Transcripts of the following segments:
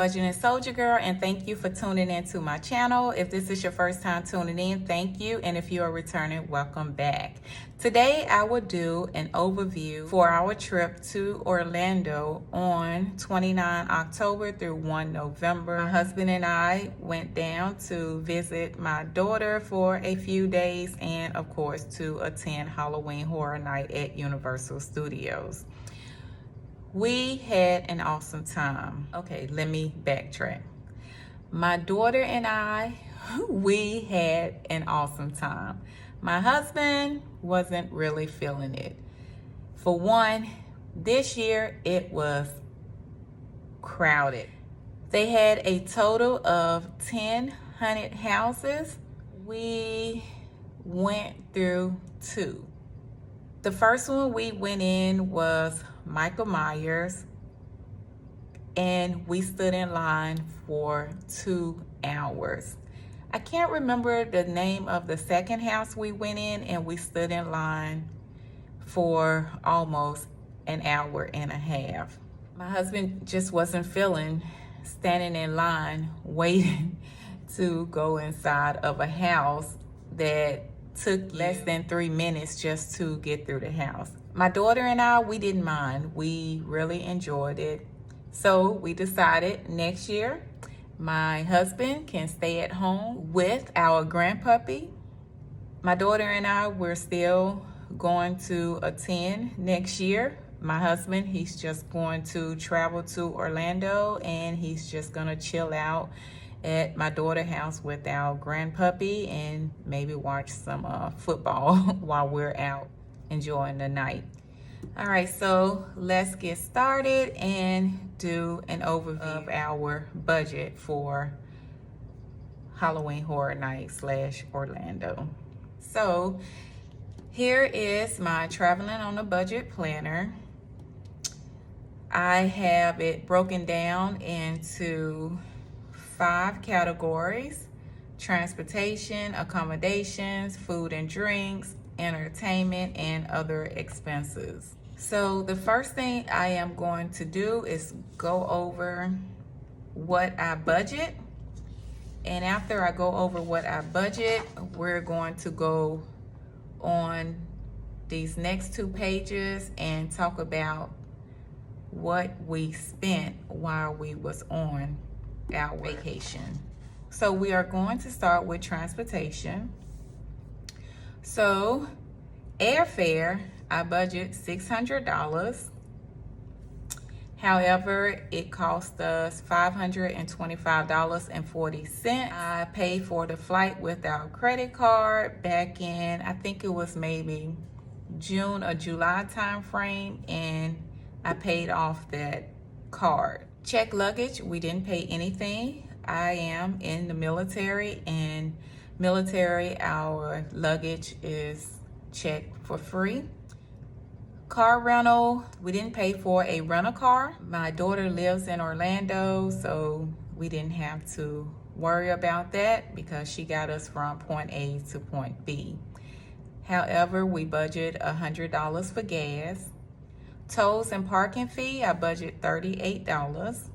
Budgeting Soldier Girl, and thank you for tuning into my channel. If this is your first time tuning in, thank you, and if you are returning, welcome back. Today I will do an overview for our trip to Orlando on 29 October through 1 November. My husband and I went down to visit my daughter for a few days and of course to attend Halloween Horror Night at Universal Studios. We had an awesome time. Okay, let me backtrack. My daughter and I, we had an awesome time. My husband wasn't really feeling it. For one, this year it was crowded. They had a total of 10 haunted houses. We went through 2. The first one we went in was Michael Myers, and we stood in line for 2 hours. I can't remember the name of the second house we went in, and we stood in line for almost an hour and a half. My husband just wasn't feeling standing in line waiting to go inside of a house that took less than 3 minutes just to get through the house. My daughter and I, we didn't mind. We really enjoyed it. So we decided next year, my husband can stay at home with our grandpuppy. My daughter and I, we're still going to attend next year. My husband, he's just going to travel to Orlando and he's just gonna chill out at my daughter's house with our grandpuppy and maybe watch some football while we're out enjoying the night. All right, so let's get started and do an overview of our budget for Halloween Horror Night / Orlando. So here is my traveling on a budget planner. I have it broken down into 5 categories: transportation, accommodations, food and drinks, entertainment, and other expenses. So the first thing I am going to do is go over what I budget. And after I go over what I budget, we're going to go on these next 2 pages and talk about what we spent while we was on our vacation. So we are going to start with transportation. So airfare, I budget $600. However, it cost us $525.40. I paid for the flight with our credit card back in, I think it was maybe June or July time frame, and I paid off that card. Check luggage, we didn't pay anything. I am in the military, and military, our luggage is checked for free. Car rental, we didn't pay for a rental car. My daughter lives in Orlando, so we didn't have to worry about that because she got us from point A to point B. However, we budget $100 for gas. Tolls and parking fee, I budget $38.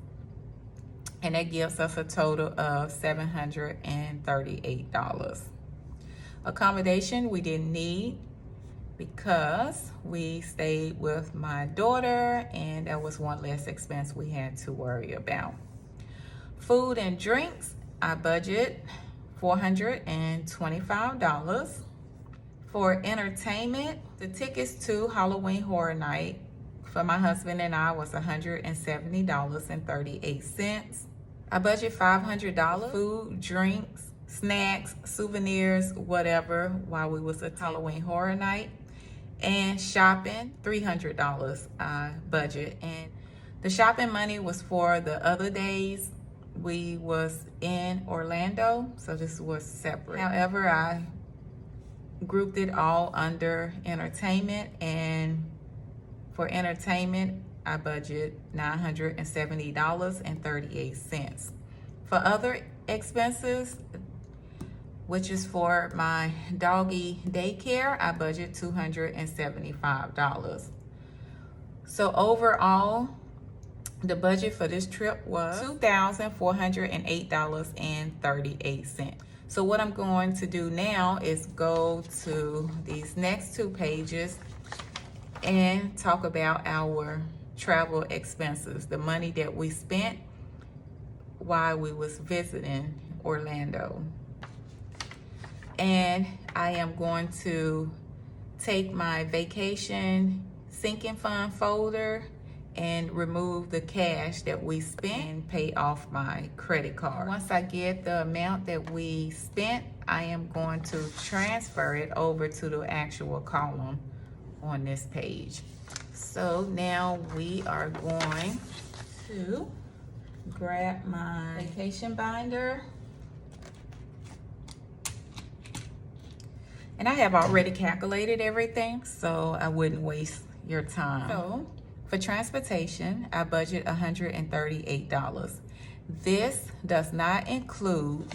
And that gives us a total of $738. Accommodation, we didn't need because we stayed with my daughter and that was one less expense we had to worry about. Food and drinks, I budget $425. For entertainment, the tickets to Halloween Horror Night for my husband and I was $170.38. I budget $500. Food, drinks, snacks, souvenirs, whatever, while we was at Halloween Horror Night. And shopping, $300 I budget. And the shopping money was for the other days we was in Orlando, so this was separate. However, I grouped it all under entertainment, and for entertainment, I budget $970.38. For other expenses, which is for my doggy daycare, I budget $275. So overall, The budget for this trip was $2,408.38. So what I'm going to do now is go to these next two pages and talk about our travel expenses, the money that we spent while we was visiting Orlando. And I am going to take my vacation sinking fund folder and remove the cash that we spent and pay off my credit card. Once I get the amount that we spent, I am going to transfer it over to the actual column on this page. So now we are going to grab my vacation binder. And I have already calculated everything, so I wouldn't waste your time. So for transportation, I budget $138. This does not include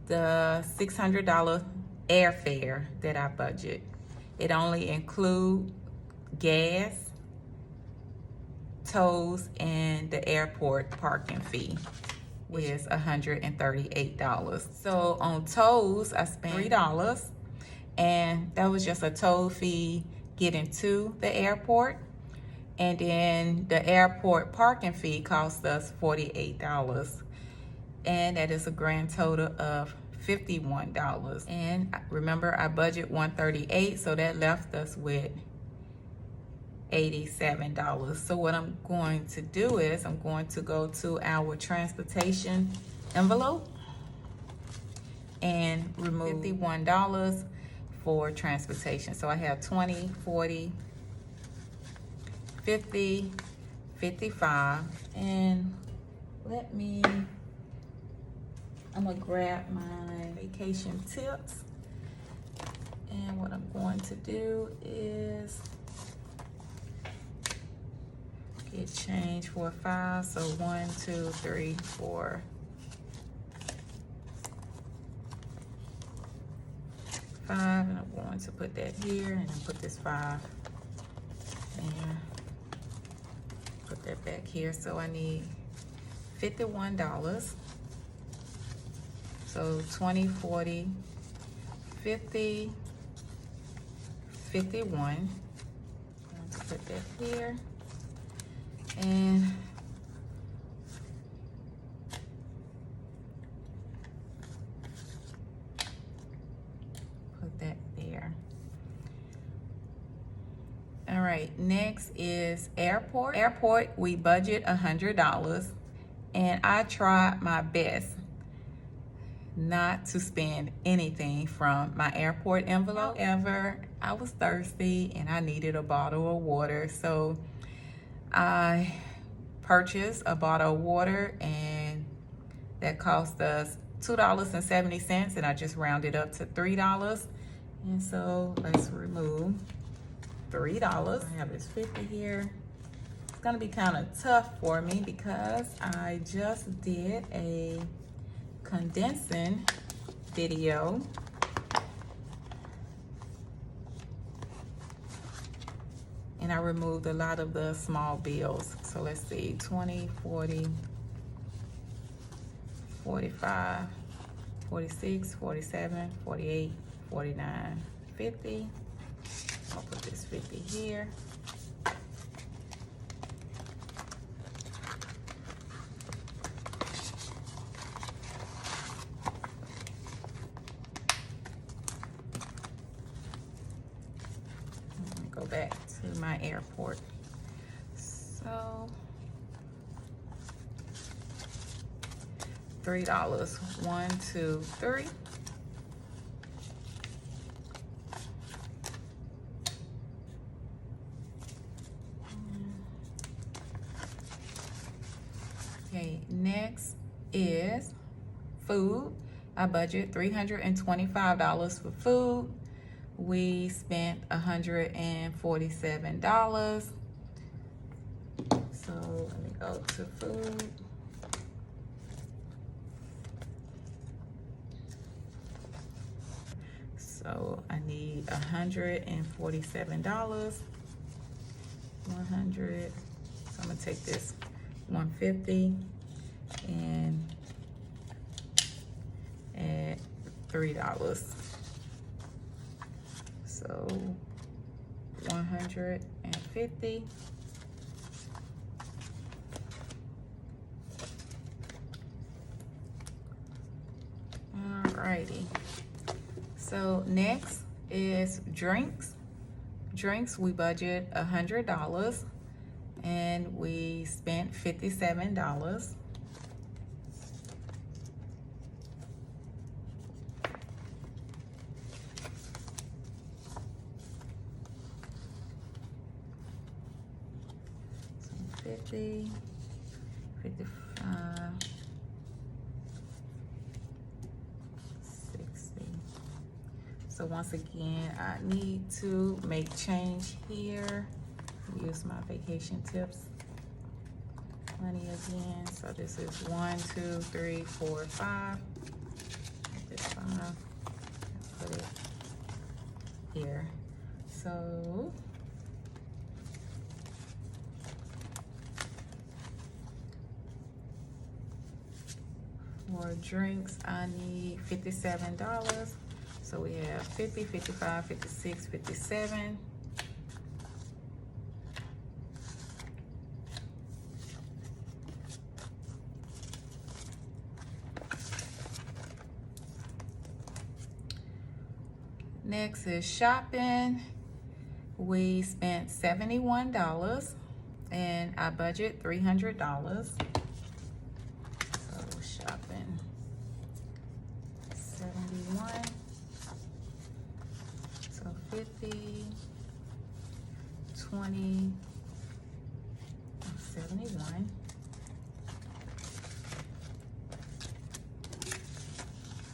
the $600 airfare that I budget. It only includes gas, tolls, and the airport parking fee, which is $138. So on tolls, I spent $3, and that was just a toll fee getting to the airport. And then the airport parking fee cost us $48. And that is a grand total of $51. And remember, I budget $138, so that left us with $87. So what I'm going to do is I'm going to go to our transportation envelope and remove $51 for transportation. So I have 20, 40, 50, 55, and I'm gonna grab my vacation tips. And what I'm going to do is get change for 5. So 1, 2, 3, 4, 5, and I'm going to put that here, and then put this 5 and put that back here. So I need $51. So 20, 40, 50, 51. I'm going to put that here. And put that there. All right, next is airport. Airport, we budget $100, and I tried my best not to spend anything from my airport envelope. However, I was thirsty and I needed a bottle of water, so I purchased a bottle of water, and that cost us $2.70, and I just rounded up to $3. And so let's remove $3. I have this 50 here. It's gonna be kind of tough for me because I just did a condensing video. And I removed a lot of the small bills. So let's see, 20, 40, 45, 46, 47, 48, 49, 50. I'll put this 50 here. Go back to my airport. So $3. 1, 2, 3. Okay, next is food. I budget $325 for food. We spent $147. So let me go to food. So I need $147. 100. So I'm gonna take this 150 and add $3. So 150. Alrighty. So next is drinks. Drinks, we budget $100 and we spent $57. So 50, 55, 60. So once again, I need to make change here. Use my vacation tips money again. So this is 1, 2, 3, 4, 5. This 5. Put it here. So for drinks, I need $57. So we have 50, 55, 56, 57. Next is shopping. We spent $71 and I budget $300. So shopping 71. So 50, 20, 71.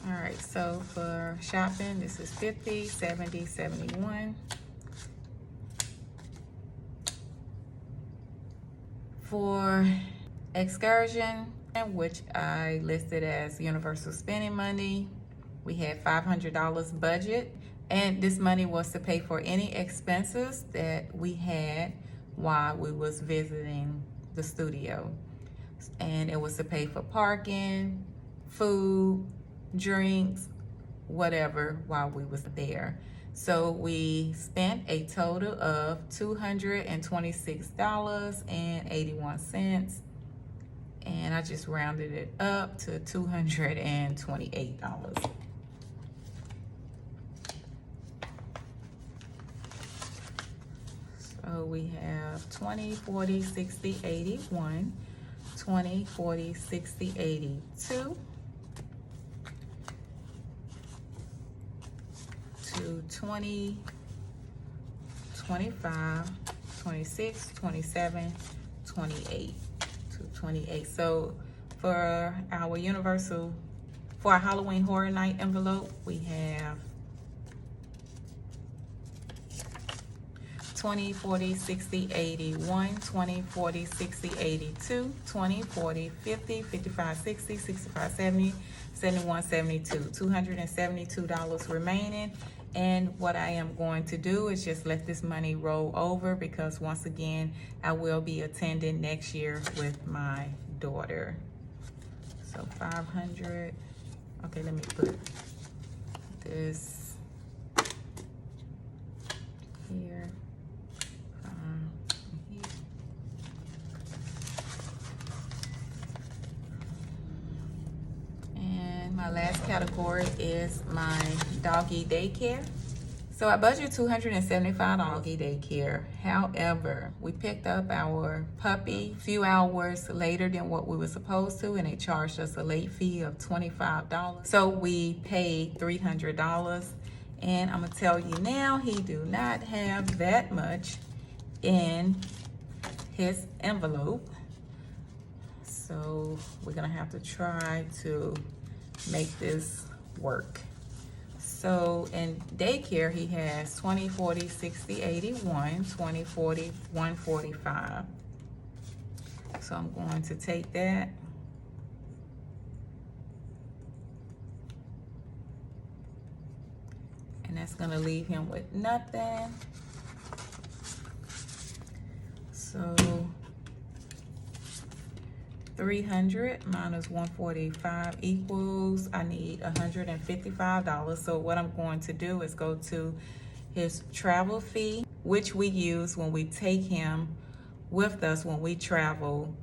All right, so for shopping, this is 50, 70, 71. For excursion, which I listed as universal spending money, we had $500 budget, and this money was to pay for any expenses that we had while we was visiting the studio. And it was to pay for parking, food, drinks, whatever, while we was there. So we spent a total of $226.81, and I just rounded it up to $228. So we have 20, 40, 60, 81, 20, 40, 60, 82. To 20, 25, 26, 27, 28 to 28. So for our universal, for our Halloween Horror Night envelope, we have 20, 40, 60, 81, 20, 40, 60, 82, 20, 40, 50, 55, 60, 65, 70, 71, 72, $272 remaining. And what I am going to do is just let this money roll over, because once again, I will be attending next year with my daughter. So 500. Okay, let me put this here. My last category is my doggy daycare. So I budget $275 doggy daycare. However, we picked up our puppy a few hours later than what we were supposed to, and they charged us a late fee of $25. So we paid $300. And I'm gonna tell you now, he do not have that much in his envelope. So we're gonna have to try to make this work. So in daycare, he has 20, 40, 60, 81, 20, 40, 145. So I'm going to take that and that's gonna leave him with nothing. So 300 minus 145 equals, I need $155. So what I'm going to do is go to his travel fee, which we use when we take him with us when we travel,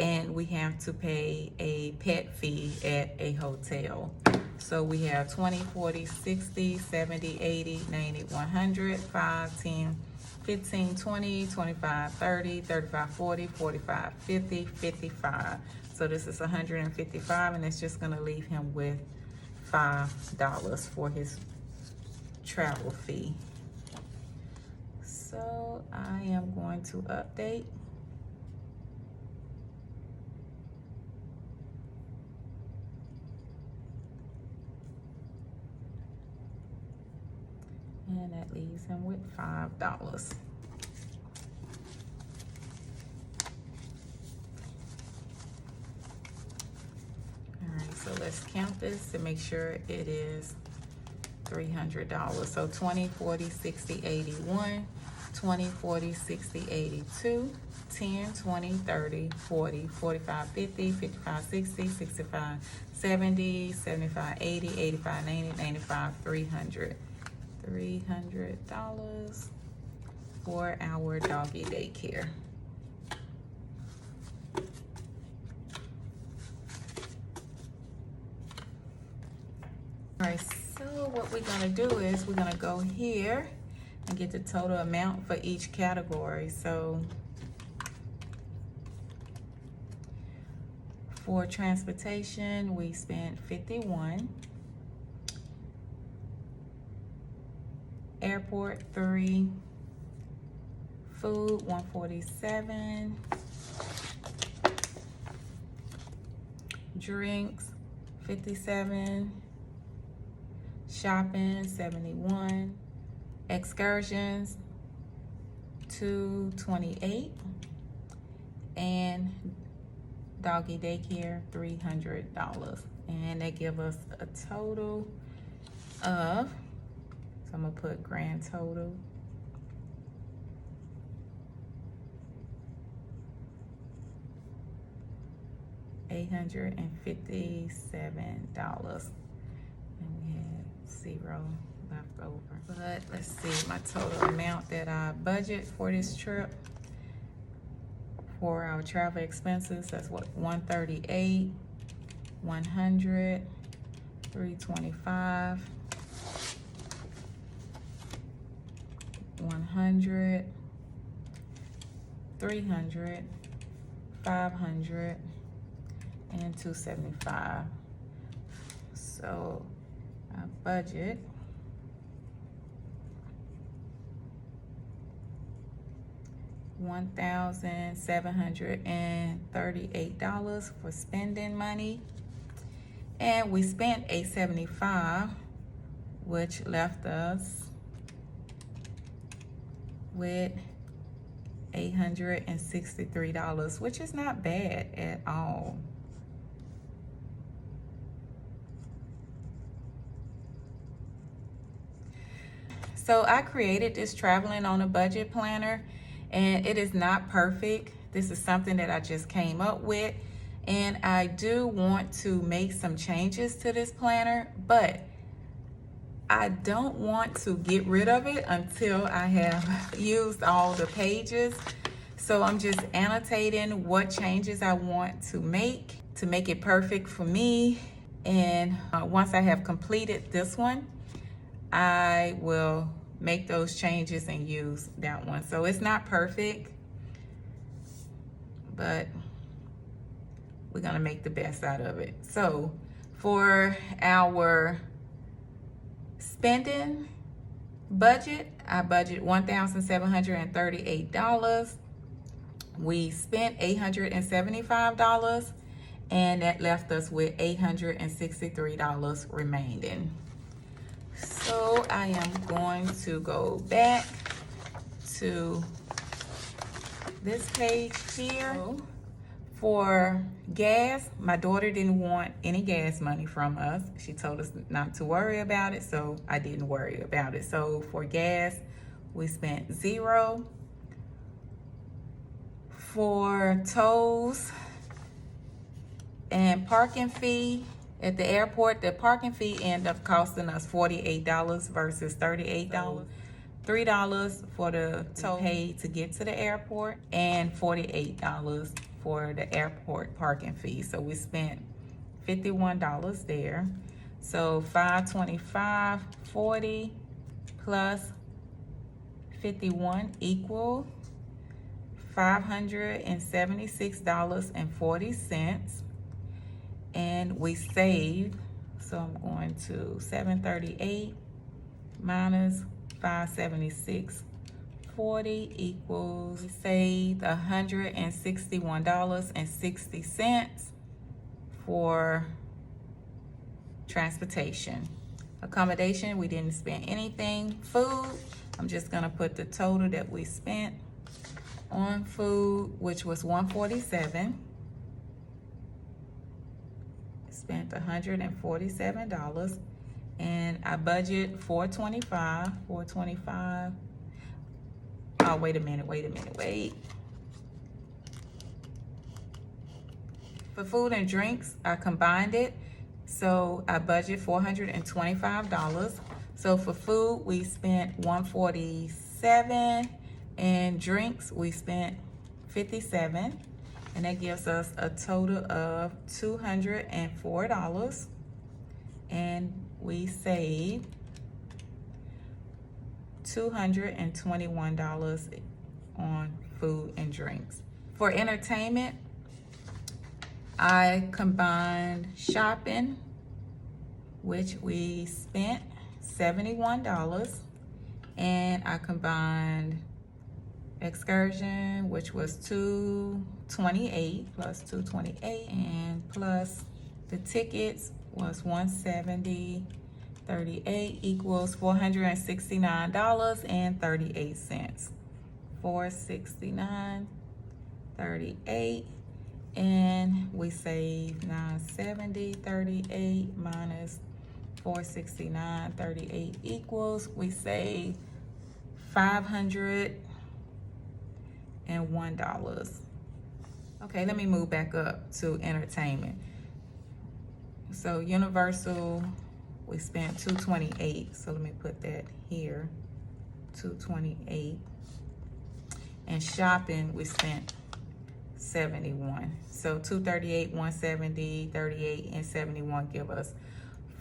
and we have to pay a pet fee at a hotel. So we have 20, 40, 60, 70, 80, 90, 100, 5, 10, 15, 20, 25, 30, 35, 40, 45, 50, 55. So this is 155, and it's just gonna leave him with $5 for his travel fee. So I am going to update. And that leaves him with $5. All right, so let's count this to make sure it is $300. So 20, 40, 60, 81, 20, 40, 60, 82, 10, 20, 30, 40, 45, 50, 55, 60, 65, 70, 75, 80, 85, 90, 95, 300. $300 for our doggy daycare. All right, so what we're gonna do is we're gonna go here and get the total amount for each category. So for transportation, we spent 51. Airport 3, food 147, drinks 57, shopping 71, excursions 228, and doggy daycare $300. And they give us a total of, so I'm gonna put grand total $857. And we had 0 left over. But let's see my total amount that I budget for this trip. For our travel expenses, that's what, 138, 100, 325, 100, 300, 500, and 275. So our budget $1,738 for spending money, and we spent $875, which left us with $863, which is not bad at all. So I created this traveling on a budget planner, and it is not perfect. This is something that I just came up with, and I do want to make some changes to this planner, but I don't want to get rid of it until I have used all the pages. So I'm just annotating what changes I want to make it perfect for me. And once I have completed this one, I will make those changes and use that one. So it's not perfect, but we're gonna make the best out of it. So for our spending budget, I budget $1,738. We spent $875, and that left us with $863 remaining. So I am going to go back to this page here. For gas, my daughter didn't want any gas money from us. She told us not to worry about it, so I didn't worry about it. So for gas, we spent 0. For tolls, parking fee at the airport, the parking fee ended up costing us $48 versus $38. $3 for the toll paid to get to the airport and $48 for the airport parking fee. So we spent $51 there. So $525, 40 plus 51 equal $576.40. And we saved, so I'm going to 738 minus 576.40 equals, we saved $161.60 for transportation. Accommodation, we didn't spend anything. Food, I'm just gonna put the total that we spent on food, which was $147. Spent $147, and I budget $425. Oh, wait a minute. For food and drinks, I combined it, so I budget $425. So for food, we spent $147, and drinks, we spent $57. And that gives us a total of $204. And we saved $221 on food and drinks. For entertainment, I combined shopping, which we spent $71, and I combined excursion, which was $228 plus $228, and plus the tickets was $170.38 equals $469.38. $469.38, and we save $970.38 minus $469.38 equals, we save $501. Okay, let me move back up to entertainment. So Universal, we spent $228. So let me put that here, $228. And shopping, we spent $71. So $238, $170, $38, and $71 give us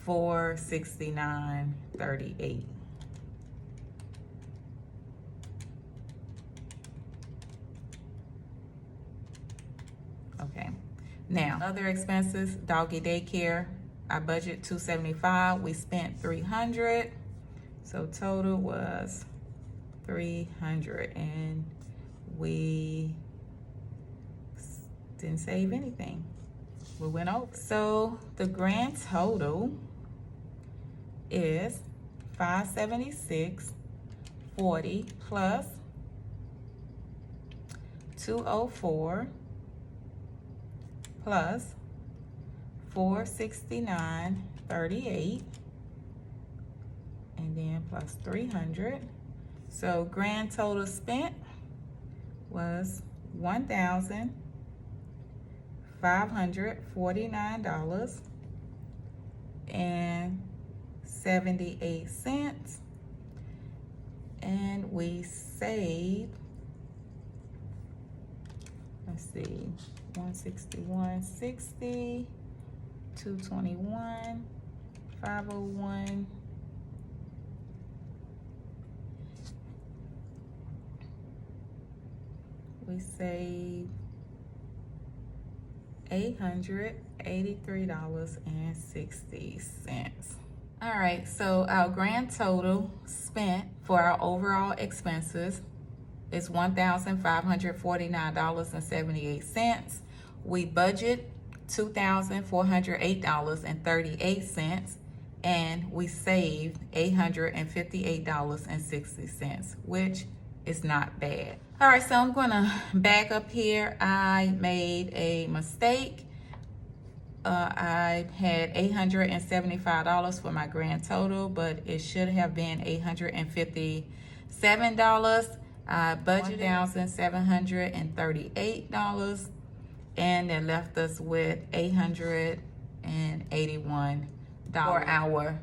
$469.38. Okay, now other expenses, doggy daycare, I budget $275, we spent $300, so total was $300, and we didn't save anything. We went over. So the grand total is $576.40 plus $204 plus $469.38, and then plus $300. So grand total spent was $1,549.78, and we saved, let's see, 161.60, 221, 501. We saved $883.60. All right, so our grand total spent for our overall expenses is $1,549.78. We budget $2,408.38, and we saved $858.60, which is not bad. All right, so I'm gonna back up here. I made a mistake. I had $875 for my grand total, but it should have been $857. I budgeted $1,738. and that left us with $881 for our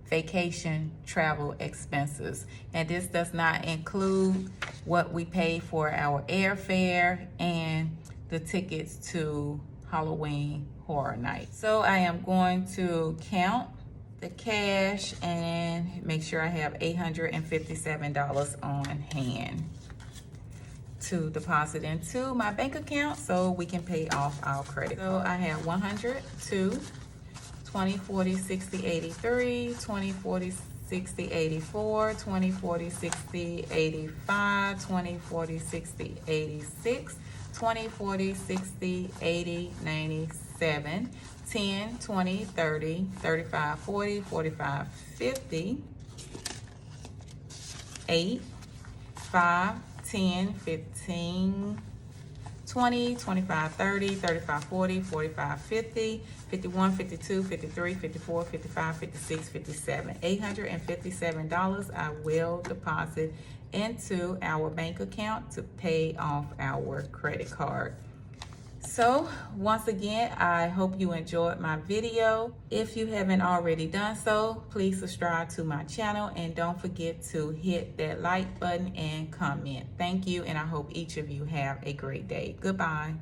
vacation travel expenses. And this does not include what we pay for our airfare and the tickets to Halloween Horror Night. So I am going to count the cash and make sure I have $857 on hand to deposit into my bank account so we can pay off our credit card. So I have 100, 2, 20, 40, 60, 83, 20, 40, 60, 84, 20, 40, 60, 85, 20, 40, 60, 86, 20, 40, 60, 80, 97, 10, 20, 30, 35, 40, 45, 50, 8, 5, 10, 15, 20, 25, 30, 35, 40, 45, 50, 51, 52, 53, 54, 55, 56, 57. $857 I will deposit into our bank account to pay off our credit card. So once again, I hope you enjoyed my video. If you haven't already done so, please subscribe to my channel and don't forget to hit that like button and comment. Thank you, and I hope each of you have a great day. Goodbye.